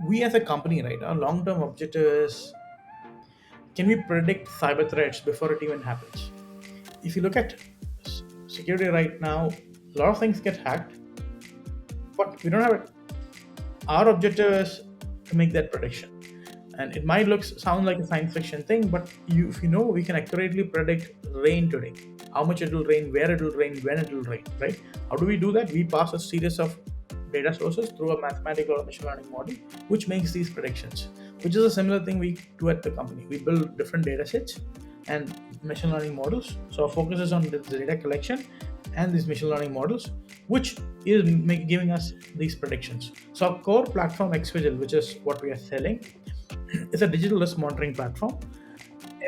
we as a company, right, our long-term objective is, can we predict cyber threats before it even happens? If you look at security right now, a lot of things get hacked, but we don't have it. Our objective is to make that prediction. And it might sound like a science fiction thing, but if you know, we can accurately predict rain today, how much it will rain, where it will rain, when it will rain, right? How do we do that? We pass a series of data sources through a mathematical or machine learning model, which makes these predictions, which is a similar thing we do at the company. We build different data sets and machine learning models. So our focus is on the data collection and these machine learning models, which is giving us these predictions. So our core platform XVigil, which is what we are selling, is a digital risk monitoring platform.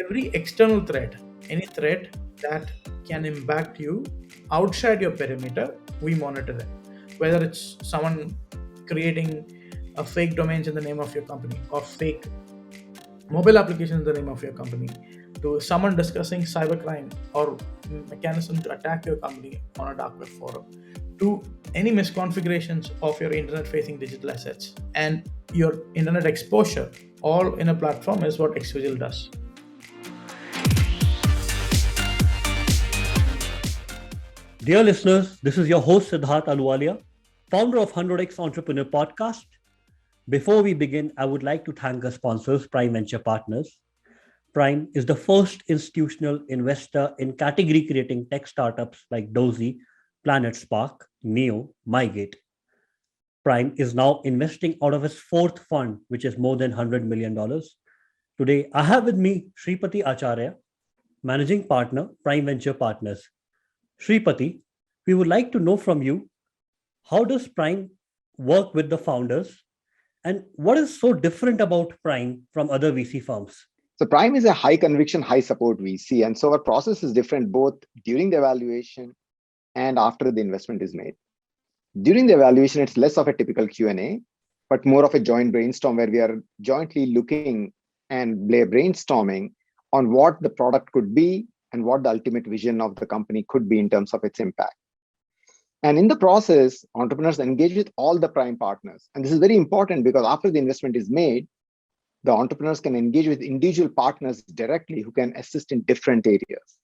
Every external threat, any threat that can impact you outside your perimeter, we monitor them. Whether it's someone creating a fake domains in the name of your company, or fake mobile application in the name of your company, to someone discussing cybercrime or mechanism to attack your company on a dark web forum, to any misconfigurations of your internet facing digital assets and your internet exposure, all in a platform is what XVigil does. Dear listeners, this is your host Siddharth Aluwalia, founder of 100x Entrepreneur Podcast. Before we begin, I would like to thank our sponsors, Prime Venture Partners. Prime is the first institutional investor in category creating tech startups like Dozy, Planet Spark, Neo, MyGate. Prime is now investing out of its fourth fund, which is more than $100 million. Today, I have with me Shripati Acharya, managing partner, Prime Venture Partners. Shripati, we would like to know from you, how does Prime work with the founders and what is so different about Prime from other VC firms? So Prime is a high conviction, high support VC. And so our process is different both during the evaluation and after the investment is made. During the evaluation, it's less of a typical Q&A, but more of a joint brainstorm where we are jointly looking and brainstorming on what the product could be and what the ultimate vision of the company could be in terms of its impact. And in the process, entrepreneurs engage with all the Prime partners. And this is very important because after the investment is made, the entrepreneurs can engage with individual partners directly who can assist in different areas.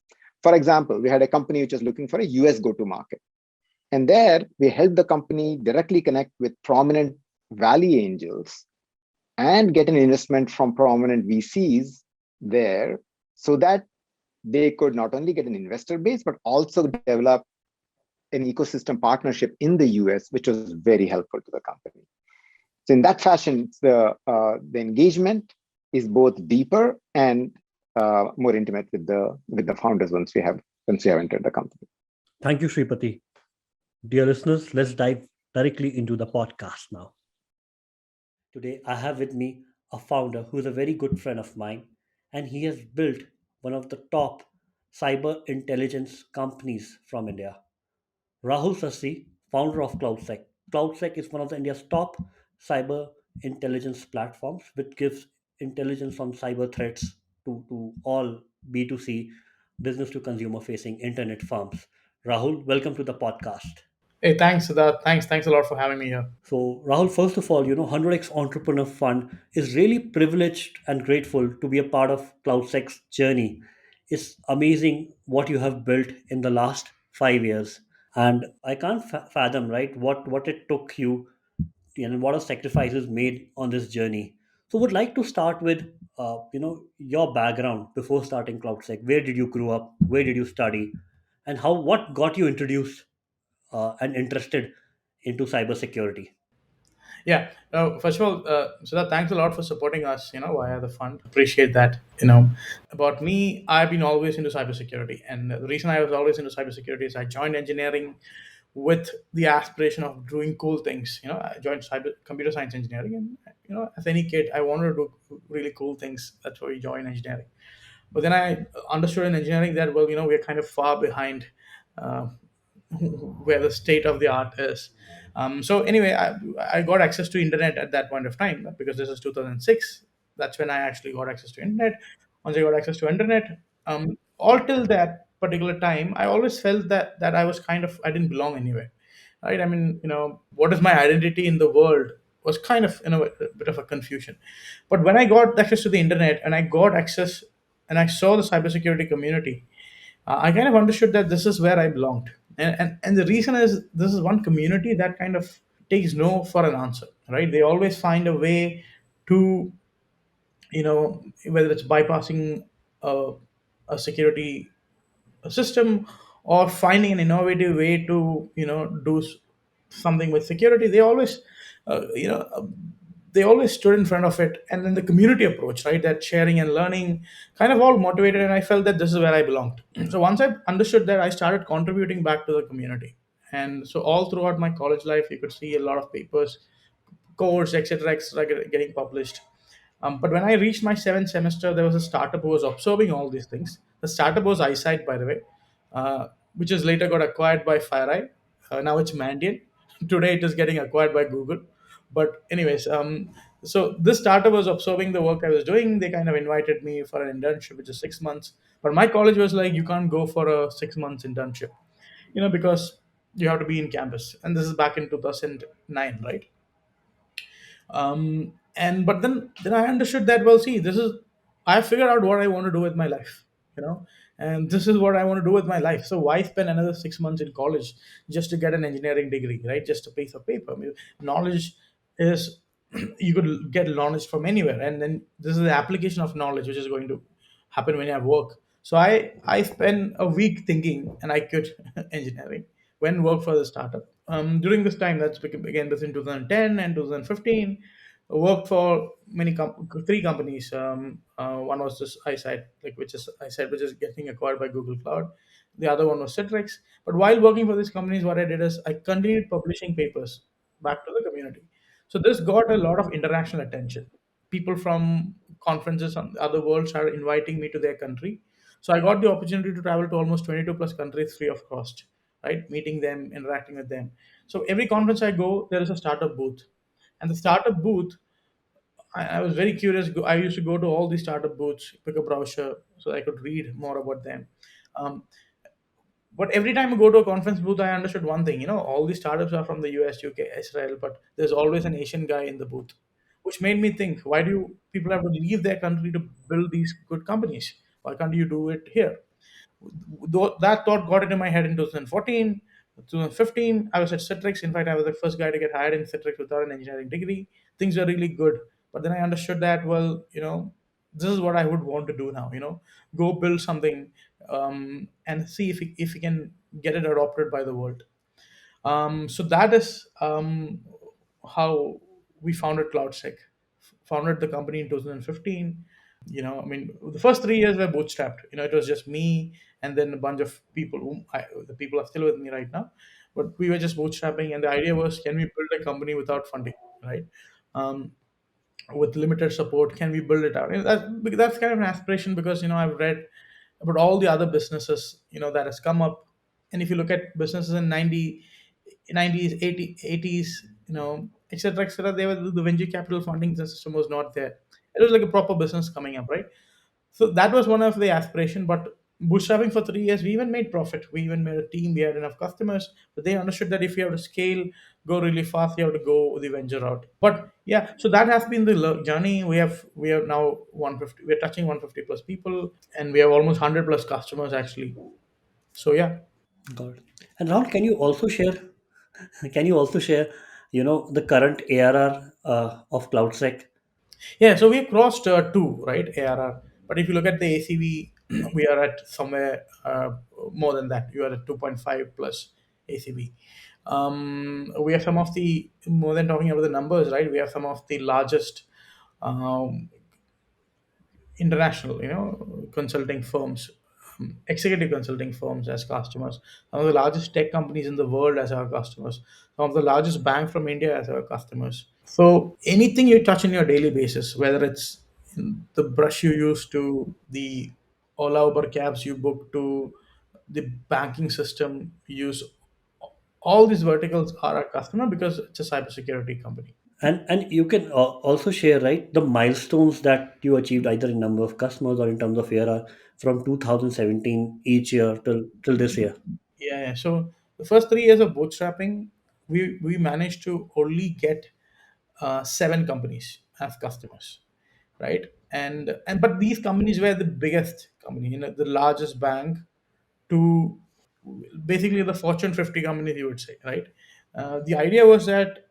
For example, we had a company which was looking for a US go-to-market. And there, we helped the company directly connect with prominent Valley angels and get an investment from prominent VCs there so that they could not only get an investor base, but also develop an ecosystem partnership in the US, which was very helpful to the company. So in that fashion, the engagement is both deeper and more intimate with the founders once we have entered the company. Thank you, Shripati. Dear listeners, let's dive directly into the podcast now. Today, I have with me a founder who is a very good friend of mine, and he has built one of the top cyber intelligence companies from India. Rahul Sasi, founder of CloudSEK. CloudSEK is one of India's top cyber intelligence platforms, which gives intelligence on cyber threats to all B2C, business to consumer facing internet firms. Rahul, welcome to the podcast. Hey, thanks, Siddharth. Thanks a lot for having me here. So, Rahul, first of all, 100x Entrepreneur Fund is really privileged and grateful to be a part of CloudSEK's journey. It's amazing what you have built in the last 5 years, and I can't fathom, right, what it took you, and what are sacrifices made on this journey. So, would like to start with, your background before starting CloudSEK. Where did you grow up? Where did you study? And what got you introduced and interested into cybersecurity? Yeah. First of all, Siddharth, thanks a lot for supporting us, via the fund. Appreciate that. About me, I've been always into cybersecurity. And the reason I was always into cybersecurity is I joined engineering with the aspiration of doing cool things. I joined computer science engineering, and as any kid, I wanted to do really cool things. That's why we joined engineering. But then I understood in engineering that, well, we're kind of far behind uh, where the state of the art is. So anyway, I got access to internet at that point of time because this is 2006. That's when I actually got access to internet. Once I got access to internet, all till that particular time, I always felt that I was I didn't belong anywhere, right? I mean, what is my identity in the world was kind of a bit of a confusion. But when I got access to the internet and I got access and I saw the cybersecurity community, I kind of understood that this is where I belonged. And the reason is this is one community that kind of takes no for an answer, right? They always find a way to, whether it's bypassing a, a security system or finding an innovative way to, do something with security. They always, you know, they always stood in front of it. And then the community approach, right? That sharing and learning kind of all motivated. And I felt that this is where I belonged. So once I understood that, I started contributing back to the community. And so all throughout my college life, you could see a lot of papers, course, etc., etc., getting published. But when I reached my seventh semester, there was a startup who was observing all these things. The startup was eyesight, by the way, which is later got acquired by FireEye. Now it's Mandiant. Today it is getting acquired by Google. But anyways, so this startup was observing the work I was doing. They kind of invited me for an internship, which is 6 months. But my college was like, you can't go for a 6 months internship, because you have to be in campus. And this is back in 2009, right? And but then I understood that, well, see, this is, I figured out what I want to do with my life, you know and this is what I want to do with my life. So why spend another 6 months in college just to get an engineering degree, right? Just a piece of paper. I mean, knowledge is you could get knowledge from anywhere, and then this is the application of knowledge which is going to happen when you have work. So I spent a week thinking, and I quit engineering, went work for the startup. During this time, that's began between 2010 and 2015. Worked for three companies. One was this eyesight, like which is eyesight, which is getting acquired by Google Cloud. The other one was Citrix. But while working for these companies, what I did is I continued publishing papers back to the community. So this got a lot of international attention. People from conferences on the other world started inviting me to their country. So I got the opportunity to travel to almost 22 plus countries free of cost, right? Meeting them, interacting with them. So every conference I go, there is a startup booth. And the startup booth, I was very curious. I used to go to all these startup booths, pick a brochure so I could read more about them. Um, but every time I go to a conference booth, I understood one thing. All these startups are from the US, UK, Israel, but there's always an Asian guy in the booth, which made me think, why do people have to leave their country to build these good companies? Why can't you do it here? That thought got into my head in 2014. 2015, I was at Citrix. In fact, I was the first guy to get hired in Citrix without an engineering degree. Things were really good. But then I understood that, well, this is what I would want to do now, go build something, and see if we can get it adopted by the world. So that is how we founded CloudSEK. Founded the company in 2015. I mean, the first 3 years were bootstrapped. It was just me and then a bunch of people the people are still with me right now. But we were just bootstrapping, and the idea was, can we build a company without funding, right? Um, with limited support, can we build it out? That's kind of an aspiration, because I've read about all the other businesses that has come up. And if you look at businesses in 90s, 80s, etc., etc., they were the venture capital funding system was not there. It was like a proper business coming up, right? So that was one of the aspiration. But bootstrapping for 3 years, we even made profit. We even made a team. We had enough customers. But they understood that if you have to scale, go really fast, you have to go the venture route. But yeah, so that has been the journey. We have now 150. We're touching 150 plus people, and we have almost 100 plus customers actually. So yeah. Got it. And Rahul, can you also share, the current ARR of CloudSEK? Yeah, so we crossed two, right, ARR. But if you look at the ACV, we are at somewhere more than that. You are at 2.5 plus ACV. We have some of the, more than talking about the numbers, right? We have some of the largest um, international, consulting firms, executive consulting firms as customers. Some of the largest tech companies in the world as our customers. Some of the largest bank from India as our customers. So anything you touch on your daily basis, whether it's the brush you use to the Ola Uber cabs you book to the banking system you use, all these verticals are our customer because it's a cybersecurity company. And you can also share, right, the milestones that you achieved either in number of customers or in terms of ARR from 2017 each year till this year. Yeah, yeah. So the first 3 years of bootstrapping, we managed to only get seven companies as customers, right? And but these companies were the biggest company, the largest bank to basically the Fortune 50 companies, you would say, right? The idea was that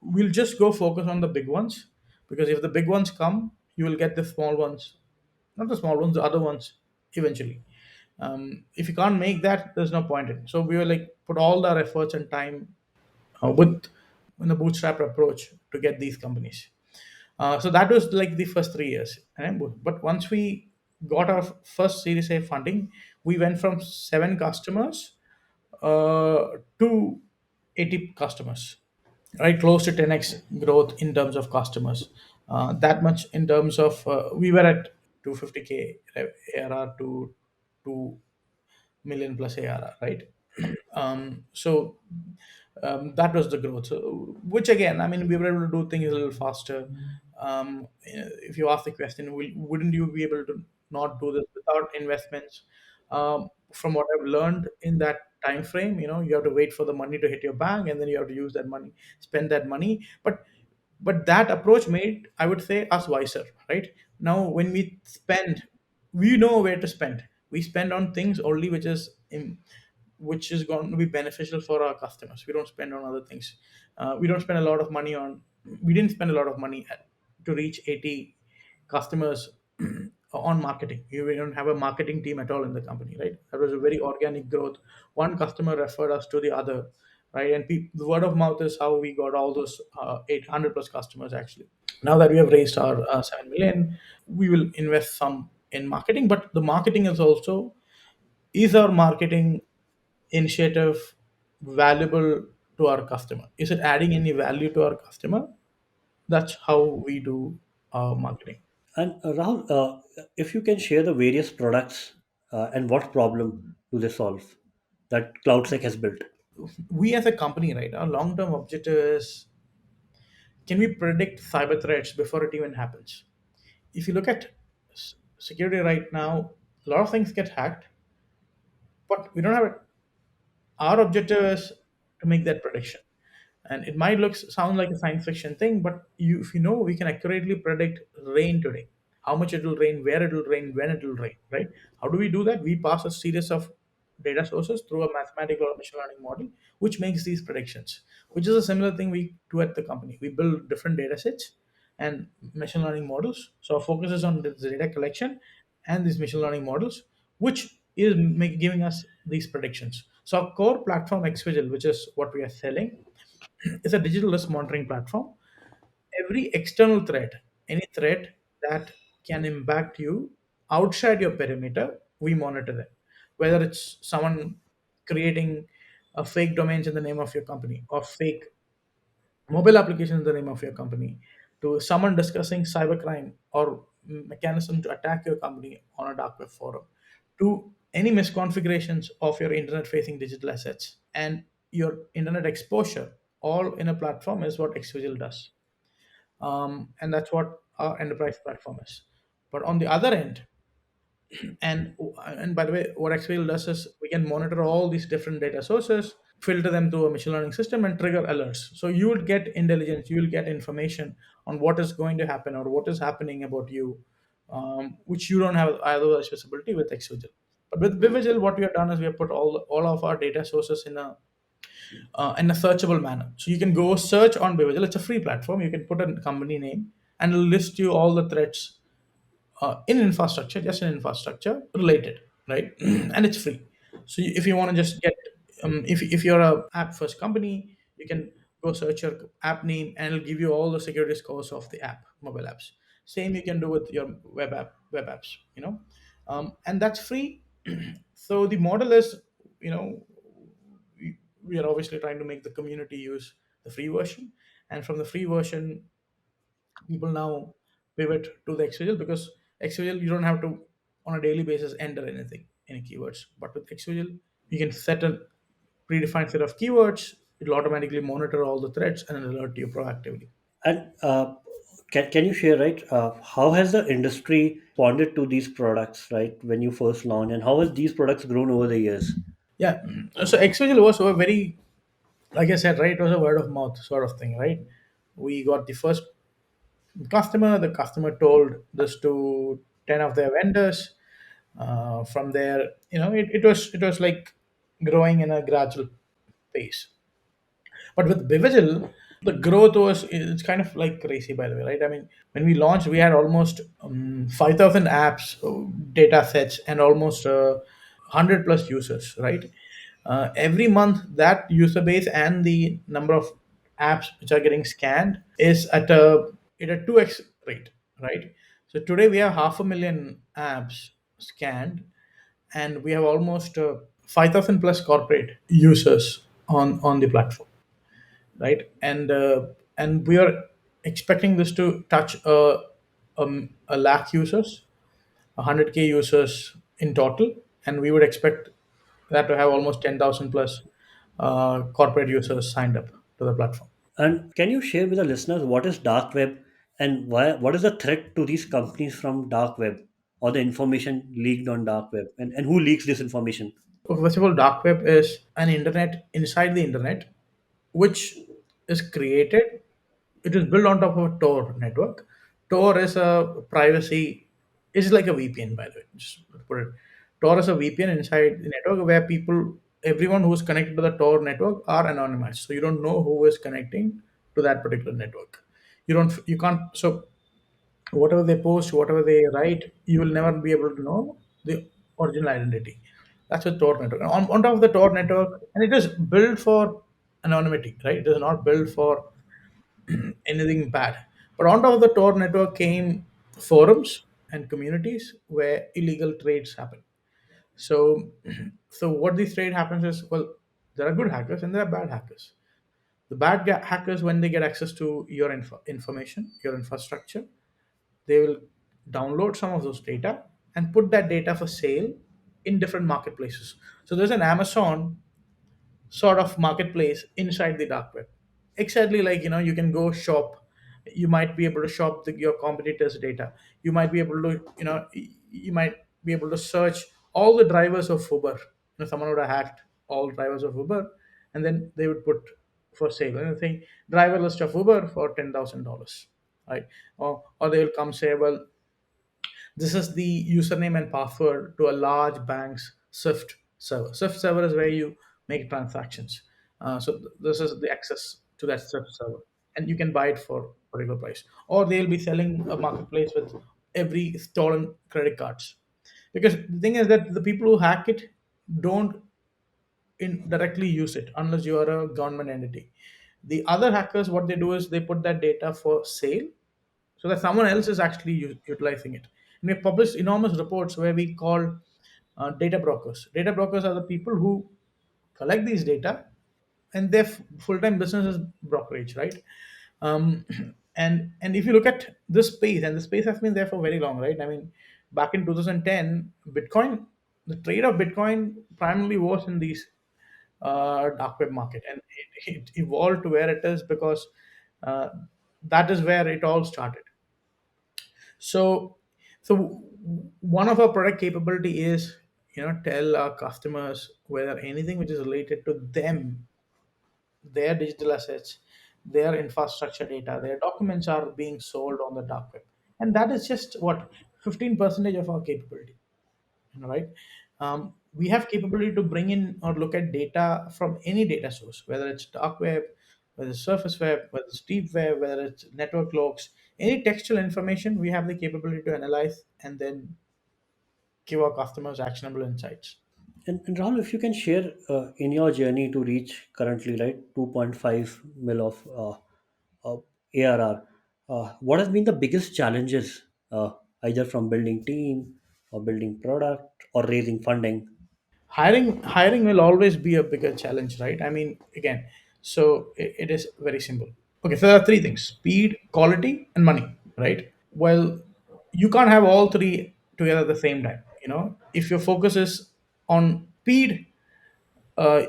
we'll just go focus on the big ones, because if the big ones come, you will get the small ones, not the small ones, the other ones eventually. If you can't make that, there's no point in it. So we were like put all our efforts and time with in the bootstrap approach to get these companies. So that was like the first 3 years. But once we got our first Series A funding, we went from seven customers to 80 customers, right? Close to 10x growth in terms of customers. That much in terms of we were at 250K ARR to 2 million plus ARR, right? So that was the growth. So, which again, I mean, we were able to do things a little faster. If you ask the question, wouldn't you be able to not do this without investments? From what I've learned in that time frame, you have to wait for the money to hit your bank, and then you have to use that money, spend that money. But that approach made, I would say, us wiser, right? Now when we spend, we know where to spend. We spend on things only which is going to be beneficial for our customers. We don't spend on other things. We don't spend a lot of money on We didn't spend a lot of money to reach 80 customers on marketing. We don't have a marketing team at all in the company, right? That was a very organic growth. One customer referred us to the other, right? And the word of mouth is how we got all those 800 plus customers actually. Now that we have raised our 7 million, we will invest some in marketing, but the marketing is our marketing initiative valuable to our customer? Is it adding any value to our customer? That's how we do marketing. And Rahul, if you can share the various products and what problem do they solve that CloudSEK has built? We as a company, right, our long term objective is, can we predict cyber threats before it even happens? If you look at security right now, a lot of things get hacked, but we don't have it. Our objective is to make that prediction. And it might sound like a science fiction thing, but if you know, we can accurately predict rain today, how much it will rain, where it will rain, when it will rain, right? How do we do that? We pass a series of data sources through a mathematical or machine learning model, which makes these predictions, which is a similar thing we do at the company. We build different data sets and machine learning models. So our focus is on the data collection and these machine learning models, which is giving us these predictions. So our core platform XVigil, which is what we are selling, is a digital risk monitoring platform. Every external threat, any threat that can impact you outside your perimeter, we monitor them. Whether it's someone creating a fake domains in the name of your company, or fake mobile application in the name of your company, to someone discussing cybercrime or mechanism to attack your company on a dark web forum, to any misconfigurations of your internet facing digital assets and your internet exposure, all in a platform, is what XVigil does. And that's what our enterprise platform is. But on the other end, and by the way, what XVigil does is we can monitor all these different data sources, filter them through a machine learning system, and trigger alerts. So you would get intelligence, you will get information on what is going to happen or what is happening about you, which you don't have otherwise visibility with XVigil. But with Bivigil, what we have done is we have put all of our data sources in a searchable manner. So you can go search on Bivigil. It's a free platform. You can put a company name and it'll list you all the threats in infrastructure, just in infrastructure related, right? And it's free. So if you want to just get, if you're a app first company, you can go search your app name and it'll give you all the security scores of the app, mobile apps. Same you can do with your web apps, and that's free. So the model is, you know, we are obviously trying to make the community use the free version, and from the free version, people now pivot to the XVGL, because XVGL you don't have to on a daily basis enter any keywords, but with XVGL you can set a predefined set of keywords. It'll automatically monitor all the threads and alert you proactively. And can you share, right, how has the industry responded to these products, right, when you first launched, and how has these products grown over the years? Yeah. So XVGL was a very, like I said, right, it was a word of mouth sort of thing, right? We got the first customer. The customer told this to 10 of their vendors. From there, it was like growing in a gradual pace. But with Bivigil, the growth was, it's kind of like crazy, by the way, right? I mean, when we launched, we had almost 5,000 apps, data sets, and almost 100 plus users, right? Every month, that user base and the number of apps which are getting scanned is at a 2x rate, right? So today we have 500,000 apps scanned, and we have almost 5,000 plus corporate users on the platform, right? And we are expecting this to touch a lakh users, 100K users in total, and we would expect that to have almost 10,000 plus corporate users signed up to the platform. And can you share with the listeners what is dark web and why, what is the threat to these companies from dark web or the information leaked on dark web, and who leaks this information? Okay, first of all, dark web is an internet inside the internet, which is created. It is built on top of a Tor network. Tor is a privacy. It's like a VPN, by the way. Just to put it. Tor is a VPN inside the network where everyone who is connected to the Tor network are anonymized. So you don't know who is connecting to that particular network. You can't. So whatever they post, whatever they write, you will never be able to know the original identity. That's a Tor network. On top of the Tor network, and it is built for anonymity, right? It is not built for anything bad. But on top of the Tor network came forums and communities where illegal trades happen. So, so what this trade happens is, well, there are good hackers and there are bad hackers. The hackers, when they get access to your information, your infrastructure, they will download some of those data and put that data for sale in different marketplaces. So there's an Amazon sort of marketplace inside the dark web. Exactly, like you can go shop. You might be able to shop your competitors' data. You might be able to you might be able to search all the drivers of Uber. Someone would have hacked all drivers of Uber, and then they would put for sale anything, driver list of Uber for $10,000, right? Or they will come say, well, this is the username and password to a large bank's Swift server. Swift server is where you make transactions. This is the access to that Swift server, and you can buy it for a regular price. Or they'll be selling a marketplace with every stolen credit cards. Because the thing is that the people who hack it don't directly use it unless you are a government entity. The other hackers, what they do is they put that data for sale so that someone else is actually utilizing it. And we published enormous reports where we call data brokers. Data brokers are the people who collect these data, and their full-time business is brokerage, right? Um, and if you look at this space, and the space has been there for very long, right? I mean, back in 2010, Bitcoin, the trade of Bitcoin primarily was in these dark web market, and it evolved to where it is because uh, that is where it all started. So so one of our product capability is tell our customers whether anything which is related to them, their digital assets, their infrastructure data, their documents are being sold on the dark web. And that is just what 15% of our capability, right? We have capability to bring in or look at data from any data source, whether it's dark web, whether it's surface web, whether it's deep web, whether it's network logs, any textual information. We have the capability to analyze and then give our customers actionable insights. And Rahul, if you can share in your journey to reach currently, right, 2.5 mil of ARR, what has been the biggest challenges, either from building team or building product or raising funding? Hiring will always be a bigger challenge, right? I mean, again, so it is very simple. Okay, so there are three things: speed, quality, and money, right? Well, you can't have all three together at the same time. If your focus is on speed,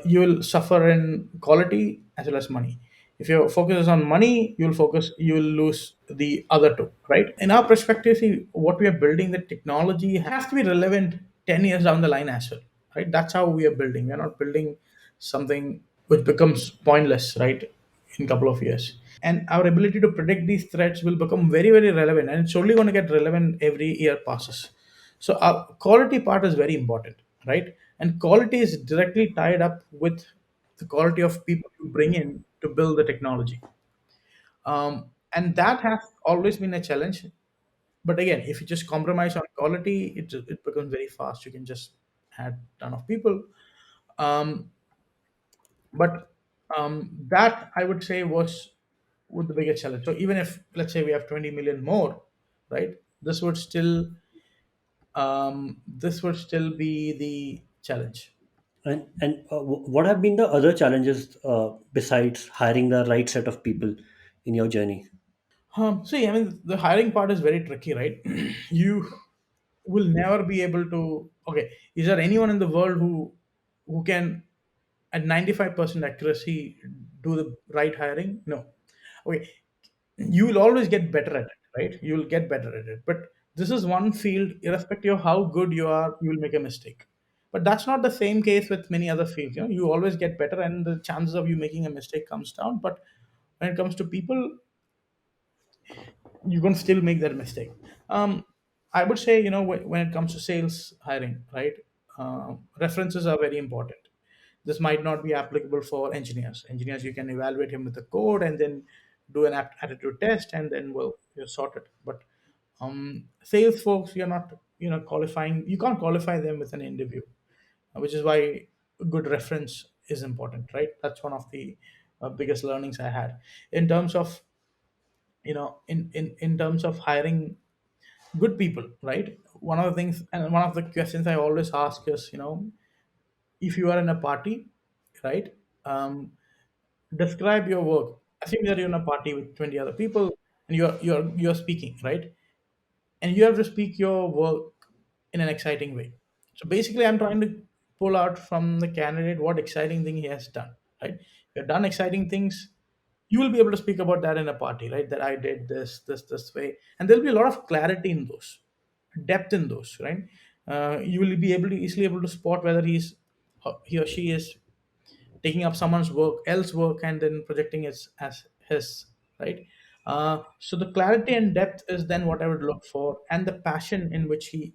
you will suffer in quality as well as money. If your focus is on money, you will lose the other two, right? In our perspective, see, what we are building, the technology has to be relevant 10 years down the line as well, right? That's how we are building. We're not building something which becomes pointless, right, in a couple of years. and our ability to predict these threats will become very, very relevant, and it's only going to get relevant every year passes. So our quality part is very important, right? And quality is directly tied up with the quality of people you bring in to build the technology. And that has always been a challenge. But again, if you just compromise on quality, it becomes very fast. You can just add ton of people. um, but that I would say was the biggest challenge. So even if let's say we have 20 million more, right? This would still be the challenge. And what have been the other challenges besides hiring the right set of people in your journey? See, I mean, the hiring part is very tricky, right? You will never be able to. Okay, is there anyone in the world who can, at 95% accuracy, do the right hiring? No. Okay, you will always get better at it, right? You will get better at it. But this is one field, irrespective of how good you are, you will make a mistake. But that's not the same case with many other fields. You always get better, and the chances of you making a mistake comes down. But when it comes to people, you can still make that mistake. Um, I would say, when it comes to sales hiring, right? References are very important. This might not be applicable for engineers. Engineers, you can evaluate him with the code and then do an aptitude test, and then well, you're sorted. But sales folks, you're not, qualifying. You can't qualify them with an interview, which is why a good reference is important, right? That's one of the biggest learnings I had in terms of in terms of hiring good people, right? One of the things and one of the questions I always ask is, if you are in a party, right? um, Describe your work. Assume that you're in a party with 20 other people, and you're speaking, right? And you have to speak your work in an exciting way. So basically, I'm trying to pull out from the candidate what exciting thing he has done, right? If you've done exciting things, you will be able to speak about that in a party, right? That I did this way, and there'll be a lot of clarity in those, depth in those, right? You will be easily able to spot whether he or she is taking up someone's else work and then projecting it as his, right? So the clarity and depth is then what I would look for, and the passion in which he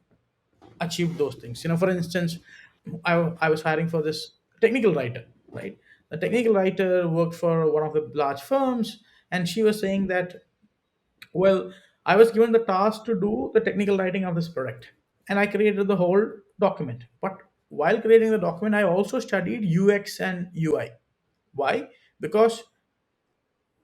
achieved those things. For instance, I was hiring for this technical writer, right? The technical writer worked for one of the large firms, and she was saying that, well, I was given the task to do the technical writing of this product, and I created the whole document. But while creating the document, I also studied UX and UI. Why? Because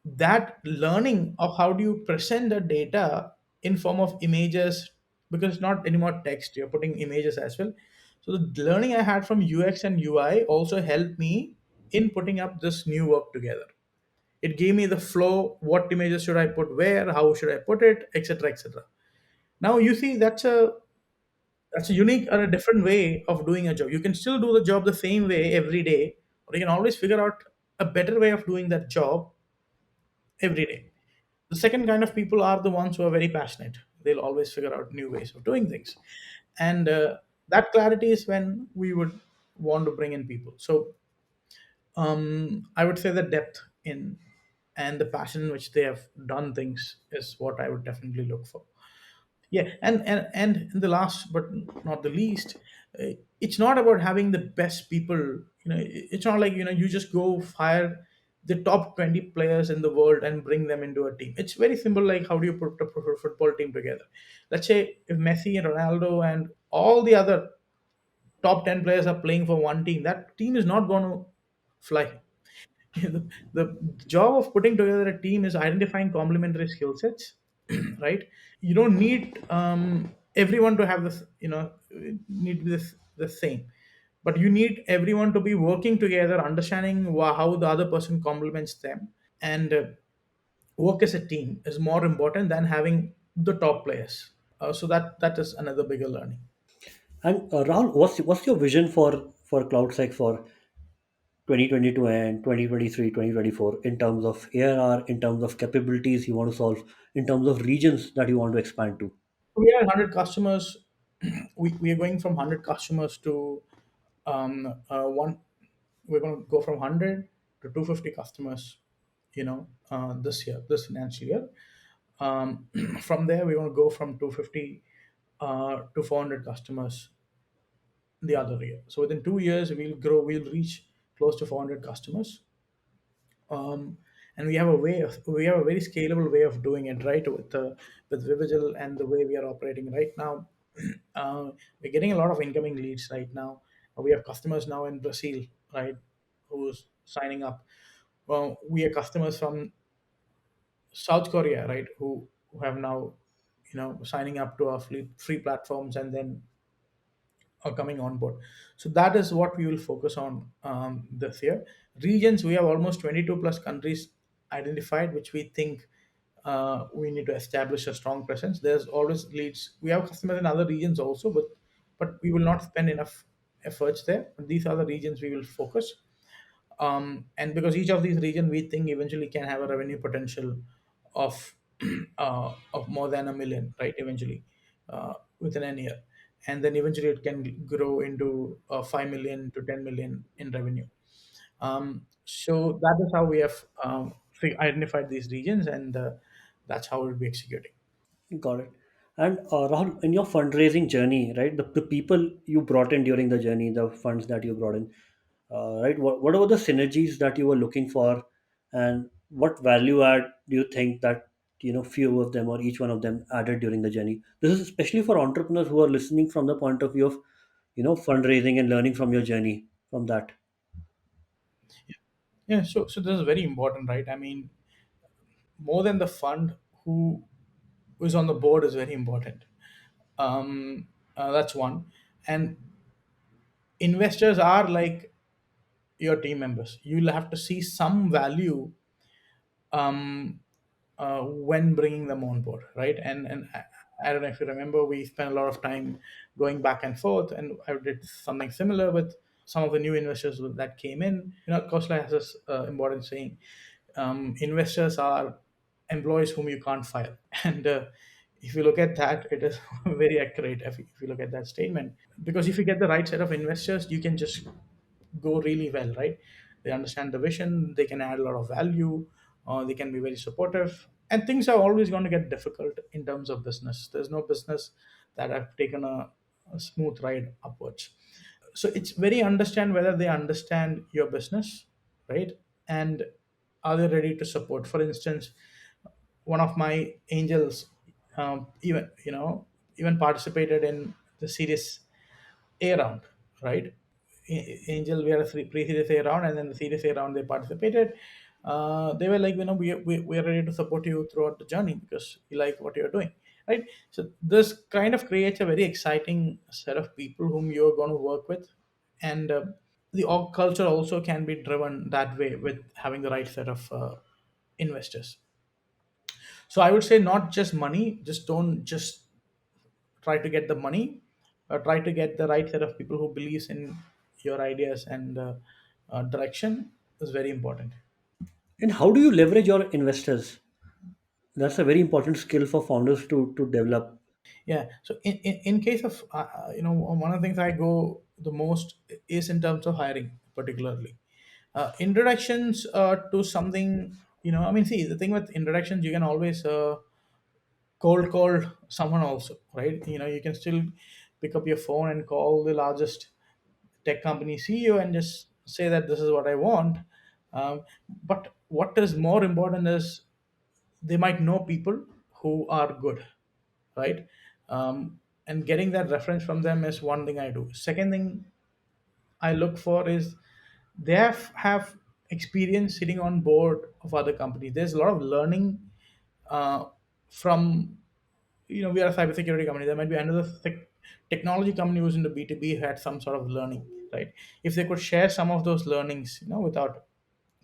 that learning of how do you present the data in form of images, because it's not anymore text, you're putting images as well. So the learning I had from UX and UI also helped me in putting up this new work together. It gave me the flow, what images should I put where, how should I put it, etc., etc. Now you see, that's a unique or a different way of doing a job. You can still do the job the same way every day, or you can always figure out a better way of doing that job every day. The second kind of people are the ones who are very passionate. They'll always figure out new ways of doing things. And that clarity is when we would want to bring in people. So I would say the depth in and the passion in which they have done things is what I would definitely look for. Yeah, and in the last but not the least, it's not about having the best people. It's not like you just go hire the top 20 players in the world and bring them into a team. It's very simple. Like, how do you put a football team together? Let's say if Messi and Ronaldo and all the other top 10 players are playing for one team, that team is not going to fly. The job of putting together a team is identifying complementary skill sets, right? You don't need everyone to have this, need this the same, but you need everyone to be working together, understanding how the other person complements them, and work as a team is more important than having the top players. So that is another bigger learning. And Rahul, what's your vision for CloudSEK for 2022 and 2023, 2024 in terms of ARR, in terms of capabilities you want to solve, in terms of regions that you want to expand to? We are 100 customers. We are going from 100 customers to one. We're going to go from 100 to 250 customers this year, this financial year. um, from there we want to go from 250 to 400 customers the other year. So within 2 years we'll reach close to 400 customers. And we have a very scalable way of doing it, right? With Vivigil and the way we are operating right now. We're getting a lot of incoming leads right now. We have customers now in Brazil, right, who's signing up. Well, we have customers from South Korea, right, who have now, signing up to our free platforms and then are coming on board. So that is what we will focus on this year. Regions, we have almost 22 plus countries identified, which we think we need to establish a strong presence. There's always leads. We have customers in other regions also, but we will not spend enough efforts there. But these are the regions we will focus. And because each of these regions we think eventually can have a revenue potential of of more than 1 million, right, eventually, within a year. And then eventually it can grow into 5 million to 10 million in revenue. So that is how we have identified these regions, and that's how we'll be executing. Got it. And Rahul, in your fundraising journey, right, the people you brought in during the journey, the funds that you brought in, right, what were the synergies that you were looking for, and what value add do you think that few of them or each one of them added during the journey? This is especially for entrepreneurs who are listening from the point of view of fundraising and learning from your journey from that. Yeah, so this is very important, right? I mean, more than the fund, who is on the board is very important. That's one. And investors are like your team members. You'll have to see some value um, when bringing them on board, right? And I don't know if you remember, we spent a lot of time going back and forth, and I did something similar with some of the new investors that came in. Kosla has this important saying: investors are employees whom you can't fire, and if you look at that, it is very accurate. If you look at that statement, because if you get the right set of investors, you can just go really well, right? They understand the vision, they can add a lot of value, they can be very supportive, and things are always going to get difficult in terms of business. There's no business that have taken a smooth ride upwards. So it's very understand whether they understand your business, right? And are they ready to support? For instance, one of my angels, even participated in the Series A round, right? Angel, we had a pre-series A round, and then the series A round they participated. They were like, we are ready to support you throughout the journey because we like what you're doing, right? So this kind of creates a very exciting set of people whom you're going to work with, and the org culture also can be driven that way with having the right set of investors. So I would say not just money, just don't just try to get the money, try to get the right set of people who believes in your ideas, and direction is very important. And how do you leverage your investors? That's a very important skill for founders to develop. Yeah, so in case of one of the things I go the most is in terms of hiring, particularly introductions to something. I mean, see, the thing with introductions, you can always cold call someone also, right? You can still pick up your phone and call the largest tech company CEO and just say that this is what I want. But what is more important is they might know people who are good, right? And getting that reference from them is one thing I do. Second thing I look for is they have experience sitting on board of other companies. There's a lot of learning uh, from, we are a cybersecurity company. There might be another technology company who's into B2B who had some sort of learning, right? If they could share some of those learnings, without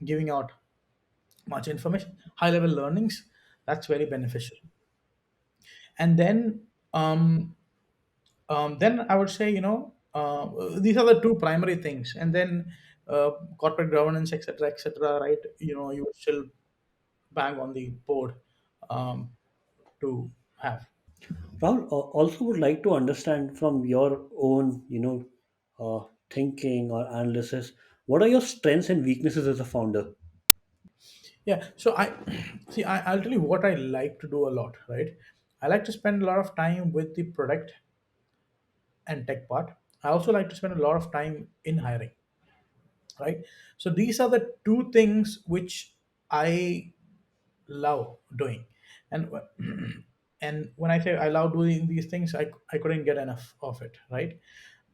giving out much information, high level learnings, that's very beneficial. And then I would say, these are the two primary things. And then corporate governance, etc., etc., right? You would still bang on the board um, to have. Rahul, also would like to understand from your own, thinking or analysis, what are your strengths and weaknesses as a founder? Yeah. So I see. I'll tell you what I like to do a lot. Right. I like to spend a lot of time with the product and tech part. I also like to spend a lot of time in hiring. Right. So these are the two things which I love doing, and and when I say I love doing these things, I couldn't get enough of it. Right.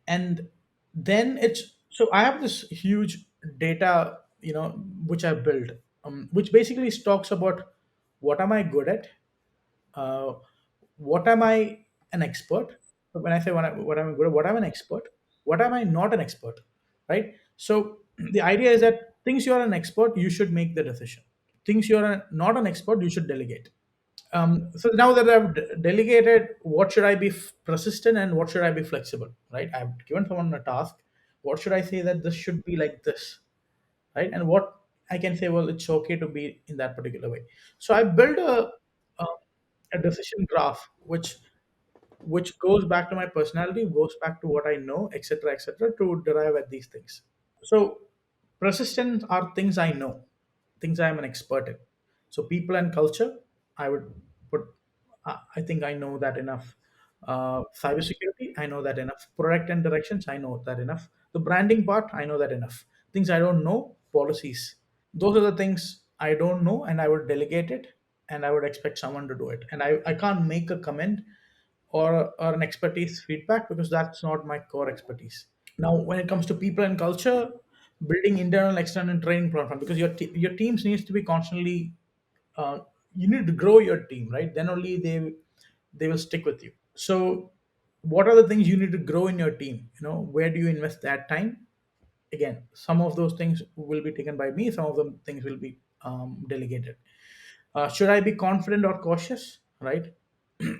And then it's so I have this huge data, which I built, which basically talks about what am I good at, uh, what am I an expert. So when I say what am I good at, what I'm an expert, what am I not an expert, right? So the idea is that things you're an expert, you should make the decision. Things not an expert, you should delegate. So now that I've delegated, what should I be persistent and what should I be flexible, right? I've given someone a task. What should I say that this should be like this, right? And what I can say, well, it's okay to be in that particular way. So I built a, a decision graph, which goes back to my personality, goes back to what I know, etc., to derive at these things. So persistence are things I know, things I am an expert in. So people and culture, I would put. I think I know that enough. Cybersecurity, I know that enough. Product and directions, I know that enough. The branding part, I know that enough. Things I don't know, policies. Those are the things I don't know, and I would delegate it, and I would expect someone to do it. And I can't make a comment or an expertise feedback because that's not my core expertise. Now, when it comes to people and culture, building internal, external training platform, because your teams needs to be constantly. Uh, you need to grow your team, right? Then only they will stick with you. So, what are the things you need to grow in your team? Where do you invest that time? Again, some of those things will be taken by me. Some of them things will be delegated. Should I be confident or cautious? Right.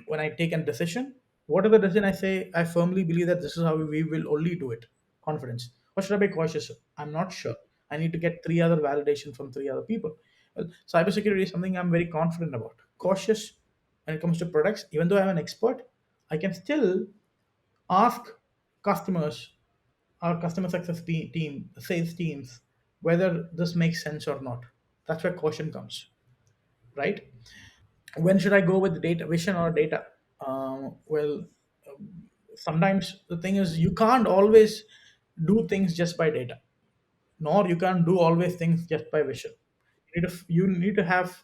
When I take a decision, what are the decision I say? I firmly believe that this is how we will only do it. Confidence. Or should I be cautious? I'm not sure. I need to get three other validation from three other people. Well, cybersecurity is something I'm very confident about. Cautious when it comes to products. Even though I'm an expert, I can still ask customers, our customer success team, sales teams, whether this makes sense or not. That's where caution comes, right? When should I go with data vision or data? Well, sometimes the thing is you can't always do things just by data, nor you can't do always things just by vision. You need to have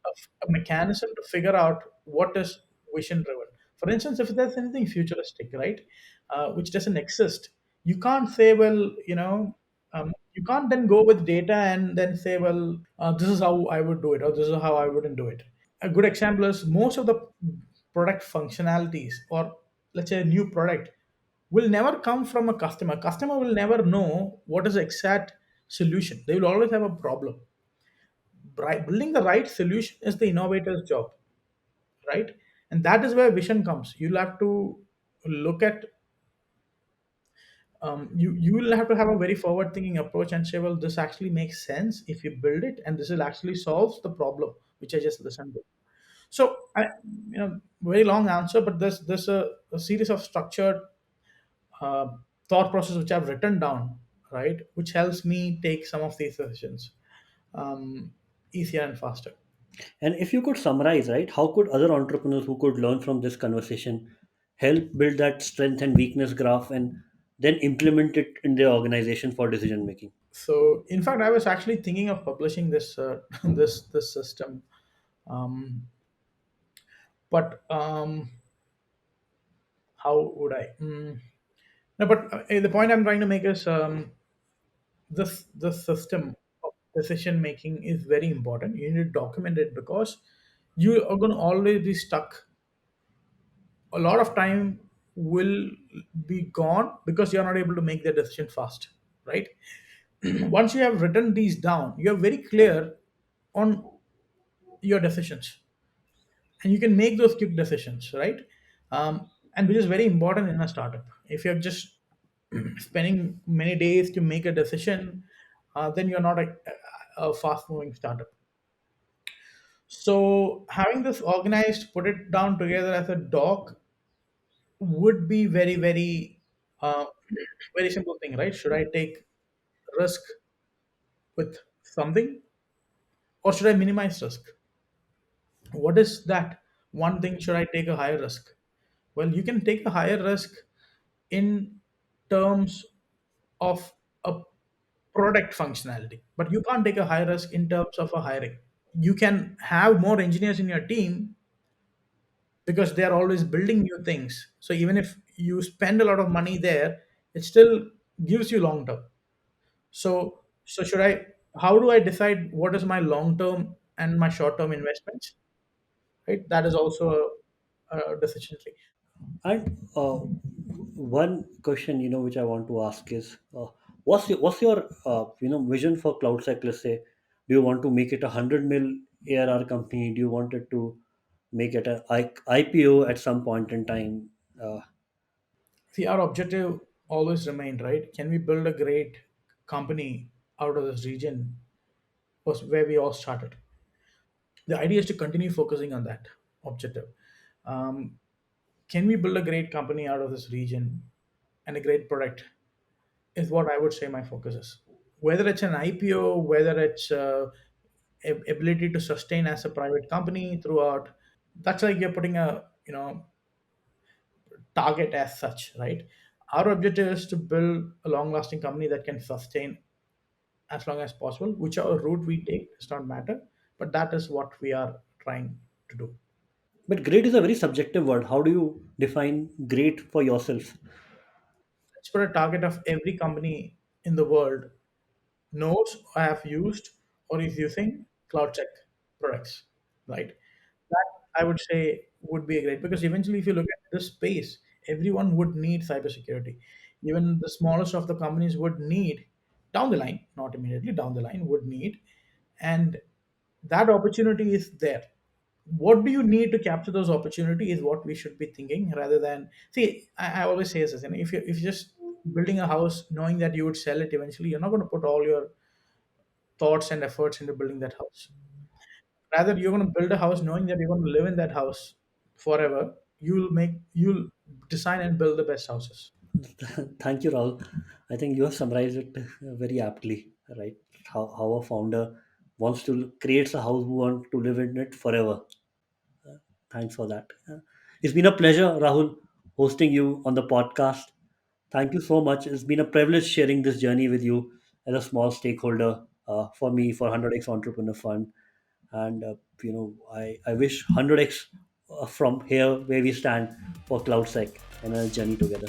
a mechanism to figure out what is vision driven. For instance, if there's anything futuristic, right, which doesn't exist, you can't say, well, you can't then go with data and then say, well, this is how I would do it, or this is how I wouldn't do it. A good example is most of the product functionalities, or let's say a new product, will never come from a customer will never know what is the exact solution. They will always have a problem. Building the right solution is the innovator's job, right? And that is where vision comes. You'll have to look at, you will have to have a very forward thinking approach and say, well, this actually makes sense if you build it, and this will actually solves the problem which I just listened to. So very long answer, but there's a series of structured uh, thought process which I've written down, right, which helps me take some of these decisions easier and faster. And if you could summarize, right, how could other entrepreneurs who could learn from this conversation help build that strength and weakness graph and then implement it in their organization for decision making? So, in fact, I was actually thinking of publishing this this system, um, but how would I? No, but the point I'm trying to make is this system of decision making is very important. You need to document it because you are going to always be stuck. A lot of time will be gone because you're not able to make the decision fast, right? Once you have written these down, you're very clear on your decisions, and you can make those quick decisions, right? And which is very important in a startup. If you're just spending many days to make a decision, then you're not a fast moving startup. So having this organized, put it down together as a doc would be very uh, very simple thing, right? Should I take risk with something, or should I minimize risk? What is that one thing should I take a higher risk? Well, you can take a higher risk in terms of a product functionality, but you can't take a high risk in terms of a hiring. You can have more engineers in your team because they are always building new things. So even if you spend a lot of money there, it still gives you long term. So should I? How do I decide what is my long term and my short term investments? Right, that is also a decision tree. And one question, which I want to ask is, what's your vision for CloudSec? Let's say, do you want to make it a 100 mil ARR company? Do you want it to make it a IPO at some point in time? See, our objective always remained right. Can we build a great company out of this region? Was where we all started. The idea is to continue focusing on that objective. Um, can we build a great company out of this region and a great product is what I would say my focus is. Whether it's an IPO, whether it's ability to sustain as a private company throughout, that's like you're putting a target as such, right? Our objective is to build a long-lasting company that can sustain as long as possible. Whichever route we take does not matter, but that is what we are trying to do. But great is a very subjective word. How do you define great for yourself? Let's put a target of every company in the world knows or have used or is using CloudSEK products, right? That I would say would be a great because eventually, if you look at this space, everyone would need cybersecurity. Even the smallest of the companies would need down the line, not immediately down the line, would need, and that opportunity is there. What do you need to capture those opportunities is what we should be thinking rather than see. I always say this, if you're just building a house knowing that you would sell it eventually, you're not going to put all your thoughts and efforts into building that house. Rather, you're going to build a house knowing that you're going to live in that house forever. You'll design and build the best houses. Thank you, Rahul. I think you have summarized it very aptly, right? How a founder wants to creates a house who want to live in it forever. Thanks for that. It's been a pleasure, Rahul, hosting you on the podcast. Thank you so much. It's been a privilege sharing this journey with you as a small stakeholder for me for 100x Entrepreneur Fund. And I wish 100x from here where we stand for CloudSec and a journey together.